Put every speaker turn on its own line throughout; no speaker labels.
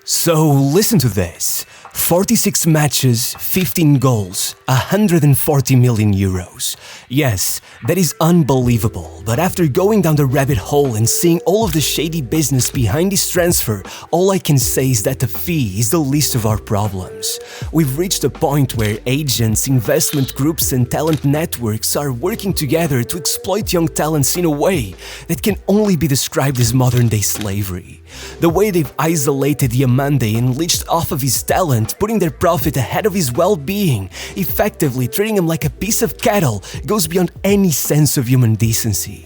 So listen to this. 46 matches, 15 goals, 140 million euros. Yes, that is unbelievable, but after going down the rabbit hole and seeing all of the shady business behind this transfer, all I can say is that the fee is the least of our problems. We've reached a point where agents, investment groups and talent networks are working together to exploit young talents in a way that can only be described as modern-day slavery. The way they've isolated Diomande and leached off of his talent, putting their profit ahead of his well-being, effectively treating him like a piece of cattle, goes beyond any sense of human decency.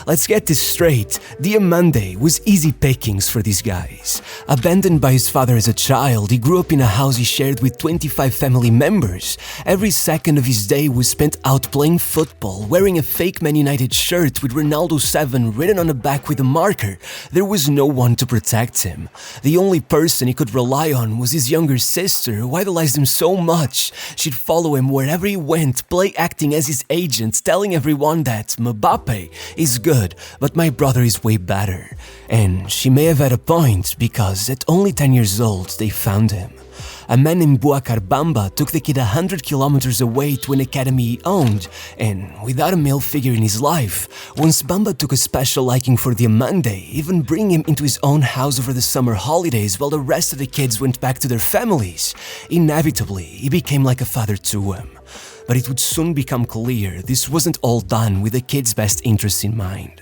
Let's get this straight, Diomande was easy pickings for these guys. Abandoned by his father as a child, he grew up in a house he shared with 25 family members. Every second of his day was spent out playing football, wearing a fake Man United shirt with Ronaldo 7 written on the back with a marker. There was no one to protect him. The only person he could rely on was his younger sister, who idolized him so much. She'd follow him wherever he went, play acting as his agent, telling everyone that Mbappe is good, but my brother is way better. And she may have had a point, because at only 10 years old they found him. A man named Boubacar Bamba took the kid 100 kilometers away to an academy he owned, and without a male figure in his life, once Bamba took a special liking for Diomande, even bringing him into his own house over the summer holidays while the rest of the kids went back to their families, inevitably he became like a father to him. But it would soon become clear this wasn't all done with the kid's best interests in mind.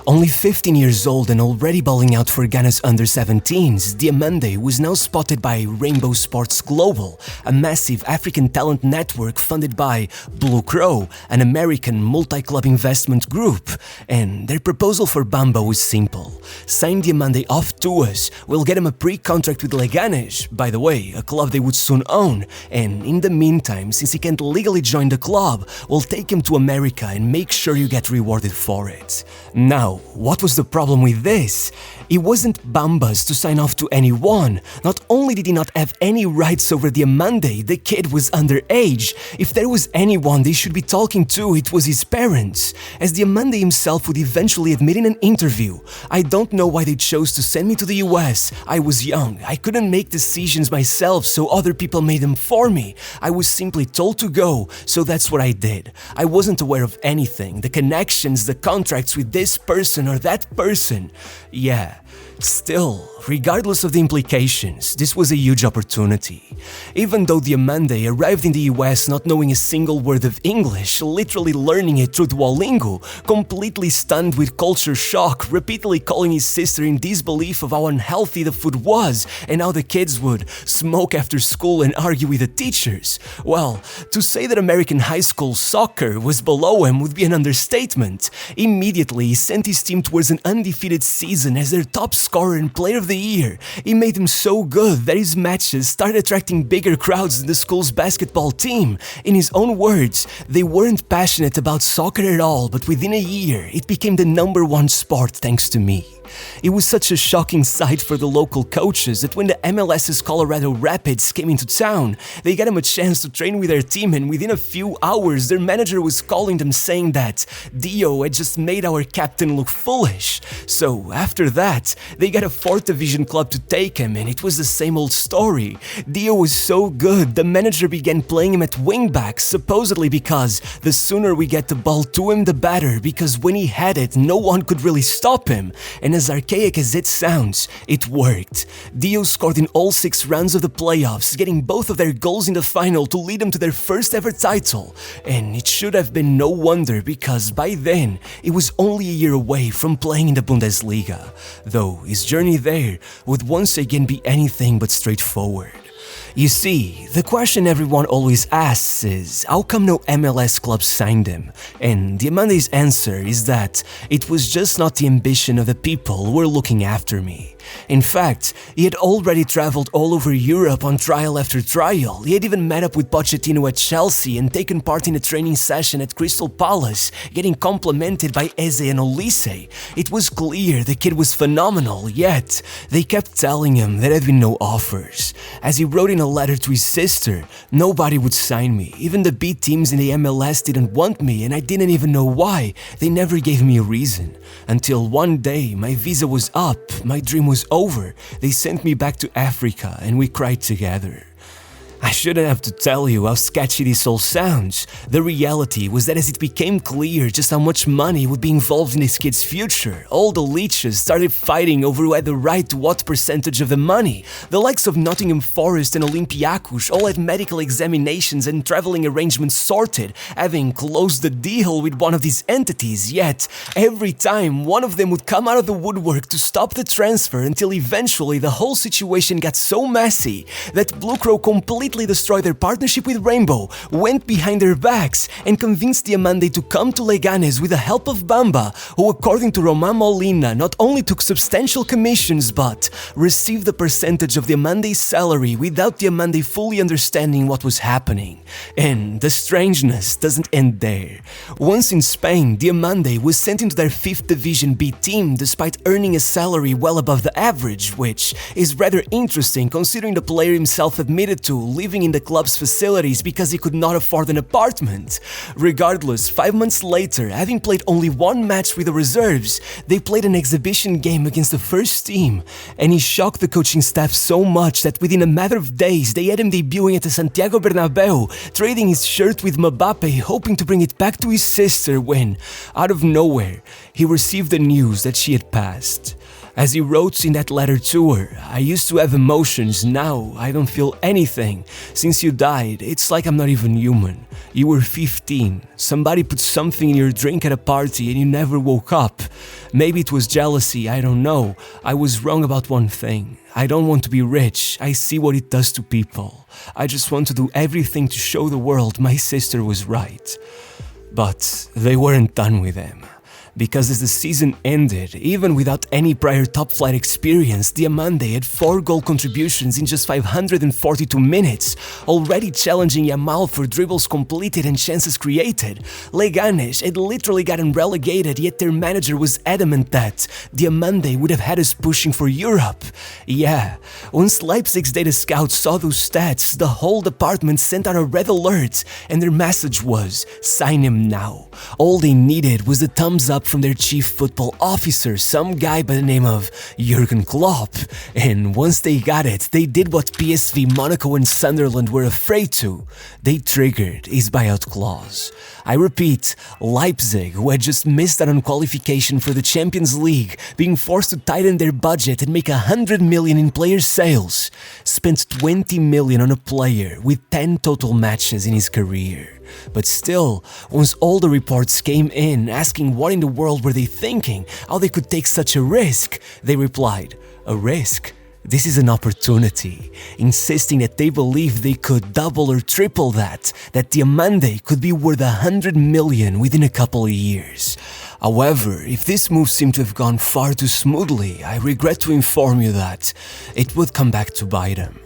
Only 15 years old and already balling out for Ghana's under-17s, Diomande was now spotted by Rainbow Sports Global, a massive African talent network funded by Blue Crow, an American multi-club investment group. And their proposal for Bamba was simple. Sign Diomande off to us, we'll get him a pre-contract with Leganes, by the way, a club they would soon own, and in the meantime, since he can't legally join the club, we'll take him to America and make sure you get rewarded for it. Now, what was the problem with this? It wasn't Bamba's to sign off to anyone. Not only did he not have any rights over Diomande, the kid was underage. If there was anyone they should be talking to, it was his parents. As Diomande himself would eventually admit in an interview, I don't know why they chose to send me to the US. I was young, I couldn't make decisions myself, so other people made them for me. I was simply told to go, so that's what I did. I wasn't aware of anything, the connections, the contracts with this person or that person. Yeah, still, regardless of the implications, this was a huge opportunity. Even though Diomande arrived in the US not knowing a single word of English, literally learning it through Duolingo, completely stunned with culture shock, repeatedly calling his sister in disbelief of how unhealthy the food was and how the kids would smoke after school and argue with the teachers. Well, to say that American high school soccer was below him would be an understatement. Immediately, he sent his team towards an undefeated season as their top scorer and player of the year. He made them so good that his matches started attracting bigger crowds than the school's basketball team. In his own words, they weren't passionate about soccer at all, but within a year, it became the #1 sport thanks to me. It was such a shocking sight for the local coaches that when the MLS's Colorado Rapids came into town, they got him a chance to train with their team, and within a few hours their manager was calling them saying that Dio had just made our captain look foolish. So after that, they got a 4th division club to take him, and it was the same old story. Dio was so good, the manager began playing him at wingback, supposedly because the sooner we get the ball to him the better, because when he had it, no one could really stop him. And as archaic as it sounds, it worked. Dio scored in all 6 rounds of the playoffs, getting both of their goals in the final to lead them to their first ever title. And it should have been no wonder, because by then, it was only a year away from playing in the Bundesliga, though his journey there would once again be anything but straightforward. You see, the question everyone always asks is, how come no MLS club signed him? And Diomande's answer is that it was just not the ambition of the people who were looking after me. In fact, he had already traveled all over Europe on trial after trial. He had even met up with Pochettino at Chelsea and taken part in a training session at Crystal Palace, getting complimented by Eze and Olise. It was clear the kid was phenomenal, yet they kept telling him there had been no offers. As he wrote in a letter to his sister. Nobody would sign me. Even the B teams in the MLS didn't want me, and I didn't even know why. They never gave me a reason. Until one day, my visa was up, my dream was over. They sent me back to Africa, and we cried together. I shouldn't have to tell you how sketchy this all sounds. The reality was that as it became clear just how much money would be involved in this kid's future, all the leeches started fighting over who had the right to what percentage of the money. The likes of Nottingham Forest and Olympiacos all had medical examinations and traveling arrangements sorted, having closed the deal with one of these entities, yet every time one of them would come out of the woodwork to stop the transfer until eventually the whole situation got so messy that Blue Crow completely destroyed their partnership with Rainbow, went behind their backs, and convinced Diomande to come to Leganes with the help of Bamba, who according to Roman Molina not only took substantial commissions but received a percentage of Diomande's salary without Diomande fully understanding what was happening. And the strangeness doesn't end there. Once in Spain, Diomande was sent into their 5th Division B team despite earning a salary well above the average, which is rather interesting considering the player himself admitted to living in the club's facilities because he could not afford an apartment. Regardless, 5 months later, having played only one match with the reserves, they played an exhibition game against the first team, and he shocked the coaching staff so much that within a matter of days they had him debuting at the Santiago Bernabeu, trading his shirt with Mbappe, hoping to bring it back to his sister when, out of nowhere, he received the news that she had passed. As he wrote in that letter to her, I used to have emotions, now I don't feel anything. Since you died, it's like I'm not even human. You were 15, somebody put something in your drink at a party and you never woke up. Maybe it was jealousy, I don't know. I was wrong about one thing. I don't want to be rich, I see what it does to people. I just want to do everything to show the world my sister was right. But they weren't done with him. Because as the season ended, even without any prior top-flight experience, Diomande had 4 goal contributions in just 542 minutes, already challenging Yamal for dribbles completed and chances created. Leganes had literally gotten relegated, yet their manager was adamant that Diomande would have had us pushing for Europe. Yeah, once Leipzig's data scouts saw those stats, the whole department sent out a red alert, and their message was, sign him now. All they needed was a thumbs up from their chief football officer, some guy by the name of Jurgen Klopp, and once they got it, they did what PSV, Monaco and Sunderland were afraid to. They triggered his buyout clause. I repeat, Leipzig, who had just missed out on qualification for the Champions League, being forced to tighten their budget and make 100 million in player sales, spent 20 million on a player with 10 total matches in his career. But still, once all the reports came in asking what in the world were they thinking, how they could take such a risk, they replied, a risk? This is an opportunity, insisting that they believe they could double or triple that Diomande could be worth 100 million within a couple of years. However, if this move seemed to have gone far too smoothly, I regret to inform you that it would come back to bite them.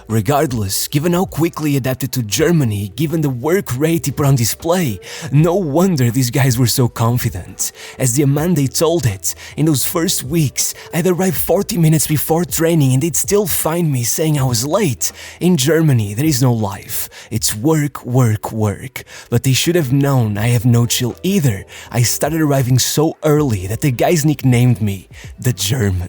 Regardless, given how quickly he adapted to Germany, given the work rate he put on display, no wonder these guys were so confident. As Diomande told it, in those first weeks, I'd arrive 40 minutes before training and they'd still find me saying I was late. In Germany, there is no life. It's work, work, work. But they should have known I have no chill either. I started arriving so early that the guys nicknamed me the German.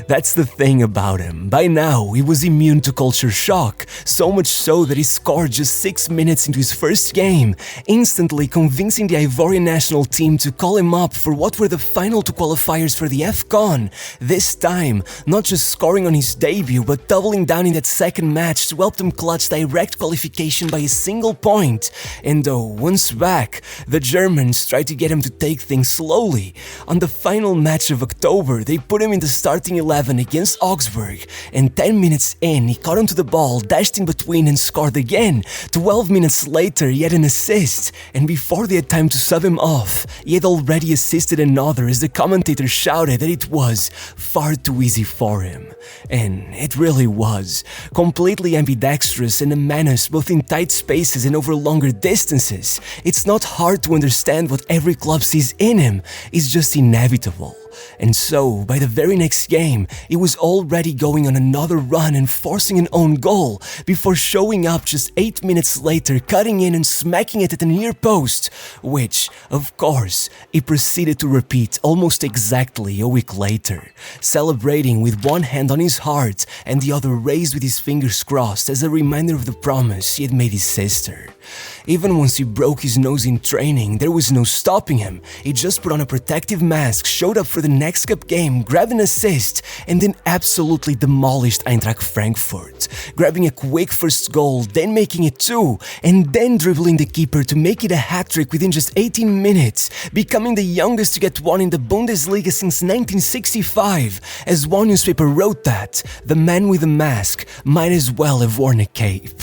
That's the thing about him. By now, he was immune to culture shock, so much so that he scored just 6 minutes into his first game, instantly convincing the Ivorian national team to call him up for what were the final 2 qualifiers for the AFCON. This time, not just scoring on his debut, but doubling down in that second match to help them clutch direct qualification by a single point. And though, once back, the Germans tried to get him to take things slowly. On the final match of October, they put him in the starting 11 against Augsburg, and 10 minutes in, he caught onto the ball, dashed in between and scored again. 12 minutes later, he had an assist, and before they had time to sub him off, he had already assisted another as the commentator shouted that it was far too easy for him. And it really was. Completely ambidextrous and a menace both in tight spaces and over longer distances. It's not hard to understand what every club sees in him. It's just inevitable. And so, by the very next game, he was already going on another run and forcing an own goal, before showing up just 8 minutes later, cutting in and smacking it at the near post, which, of course, he proceeded to repeat almost exactly a week later, celebrating with one hand on his heart and the other raised with his fingers crossed as a reminder of the promise he had made his sister. Even once he broke his nose in training, there was no stopping him. He just put on a protective mask, showed up for the next cup game, grabbed an assist, and then absolutely demolished Eintracht Frankfurt, grabbing a quick first goal, then making it 2, and then dribbling the keeper to make it a hat-trick within just 18 minutes, becoming the youngest to get one in the Bundesliga since 1965. As one newspaper wrote that, the man with the mask might as well have worn a cape.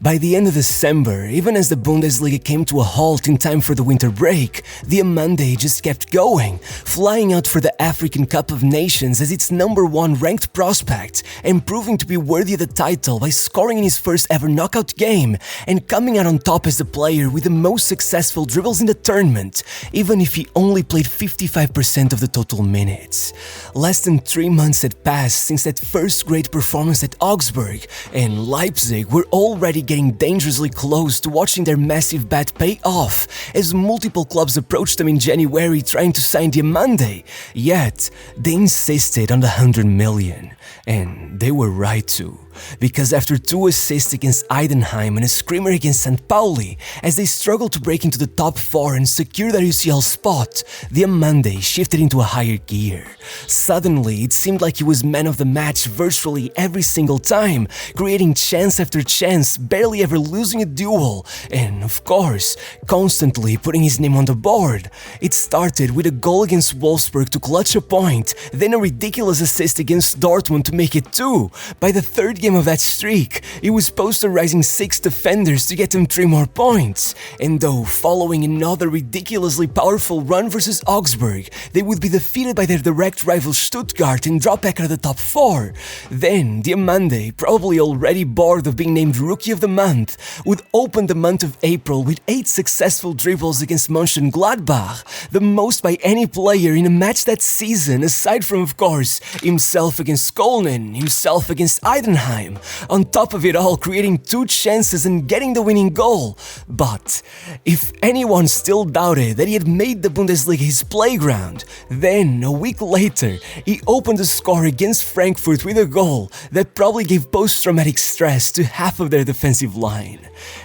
By the end of December, even as the Bundesliga came to a halt in time for the winter break, Diomande just kept going, flying out for the African Cup of Nations as its #1 ranked prospect and proving to be worthy of the title by scoring in his first ever knockout game and coming out on top as the player with the most successful dribbles in the tournament, even if he only played 55% of the total minutes. Less than 3 months had passed since that first great performance at Augsburg, and Leipzig were already getting dangerously close to watching their massive bet pay off as multiple clubs approached them in January trying to sign Diomande. Yet, they insisted on the 100 million. And they were right to, because after 2 assists against Heidenheim and a screamer against St. Pauli, as they struggled to break into the top 4 and secure their UCL spot, Diomande shifted into a higher gear. Suddenly, it seemed like he was man of the match virtually every single time, creating chance after chance, barely ever losing a duel, and of course, constantly putting his name on the board. It started with a goal against Wolfsburg to clutch a point, then a ridiculous assist against Dortmund to make it 2. By the third game of that streak, he was posterizing 6 defenders to get them 3 more points. And though following another ridiculously powerful run versus Augsburg, they would be defeated by their direct rival Stuttgart and drop back out of the top 4. Then Diomande, probably already bored of being named Rookie of the Month, would open the month of April with 8 successful dribbles against Mönchengladbach, the most by any player in a match that season, aside from, of course, himself against Köln, himself against Heidenheim, on top of it all creating 2 chances and getting the winning goal. But if anyone still doubted that he had made the Bundesliga his playground, then a week later he opened the score against Frankfurt with a goal that probably gave post-traumatic stress to half of their defensive line,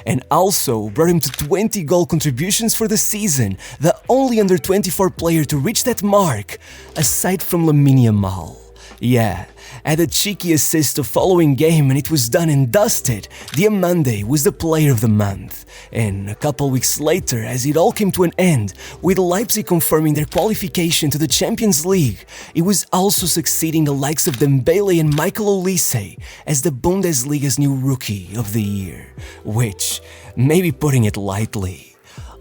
and also brought him to 20 goal contributions for the season, the only under-24 player to reach that mark, aside from Lamine Yamal. Yeah, at a cheeky assist the following game and it was done and dusted, Diomande was the player of the month. And a couple weeks later, as it all came to an end, with Leipzig confirming their qualification to the Champions League, he was also succeeding the likes of Dembele and Michael Olise as the Bundesliga's new Rookie of the Year, which, maybe putting it lightly.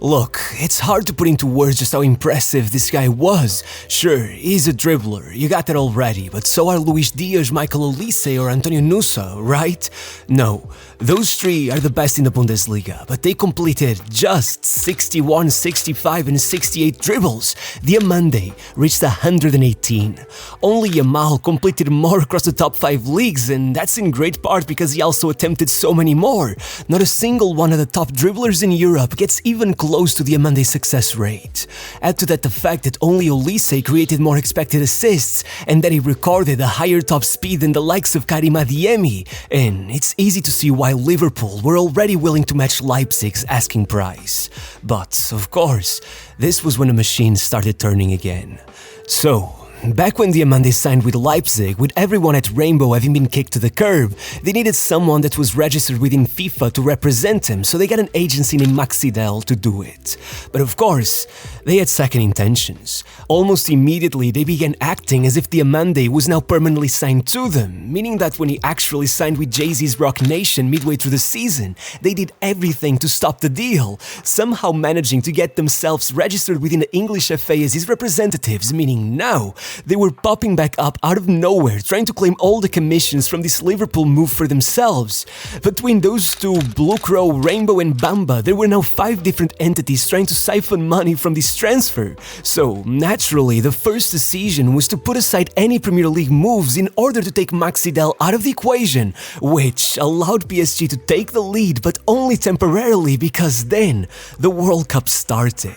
Look, it's hard to put into words just how impressive this guy was. Sure, he's a dribbler, you got that already, but so are Luis Diaz, Michael Olise or Antonio Nusa, right? No, those 3 are the best in the Bundesliga, but they completed just 61, 65 and 68 dribbles. Diomande reached 118. Only Yamal completed more across the top 5 leagues, and that's in great part because he also attempted so many more. Not a single one of the top dribblers in Europe gets even close to Diamande's success rate. Add to that the fact that only Olise created more expected assists and that he recorded a higher top speed than the likes of Karim Adeyemi, and it's easy to see why Liverpool were already willing to match Leipzig's asking price. But, of course, this was when the machine started turning again. So, back when Diomande signed with Leipzig, with everyone at Rainbow having been kicked to the curb, they needed someone that was registered within FIFA to represent him, so they got an agency named Maxidel to do it. But of course, they had second intentions. Almost immediately, they began acting as if Diomande was now permanently signed to them, meaning that when he actually signed with Jay-Z's Rock Nation midway through the season, they did everything to stop the deal, somehow managing to get themselves registered within the English FA as his representatives, meaning now they were popping back up out of nowhere, trying to claim all the commissions from this Liverpool move for themselves. Between those two, Blue Crow, Rainbow and Bamba, there were now 5 different entities trying to siphon money from this transfer. So, naturally, the first decision was to put aside any Premier League moves in order to take Maxi Del out of the equation, which allowed PSG to take the lead, but only temporarily, because then the World Cup started.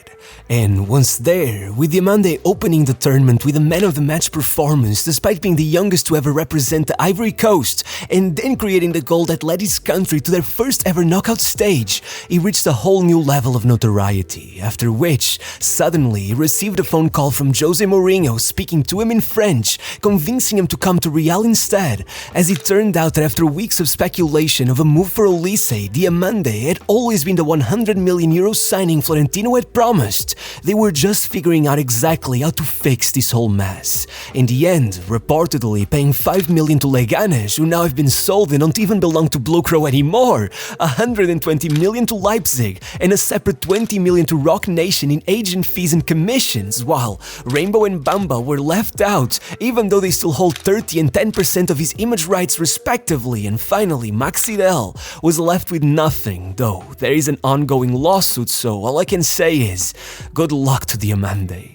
And once there, with Diomande opening the tournament with a man-of-the-match performance despite being the youngest to ever represent the Ivory Coast, and then creating the goal that led his country to their first ever knockout stage, he reached a whole new level of notoriety, after which, suddenly, he received a phone call from Jose Mourinho speaking to him in French, convincing him to come to Real instead, as it turned out that after weeks of speculation of a move for Olise, Diomande had always been the 100 million euro signing Florentino had promised. They were just figuring out exactly how to fix this whole mess. In the end, reportedly paying 5 million to Leganes, who now have been sold and don't even belong to Blue Crow anymore, 120 million to Leipzig, and a separate 20 million to Rock Nation in agent fees and commissions, while Rainbow and Bamba were left out, even though they still hold 30 and 10% of his image rights respectively, and finally Maxi Del was left with nothing, though there is an ongoing lawsuit, so all I can say is good luck to Diomande.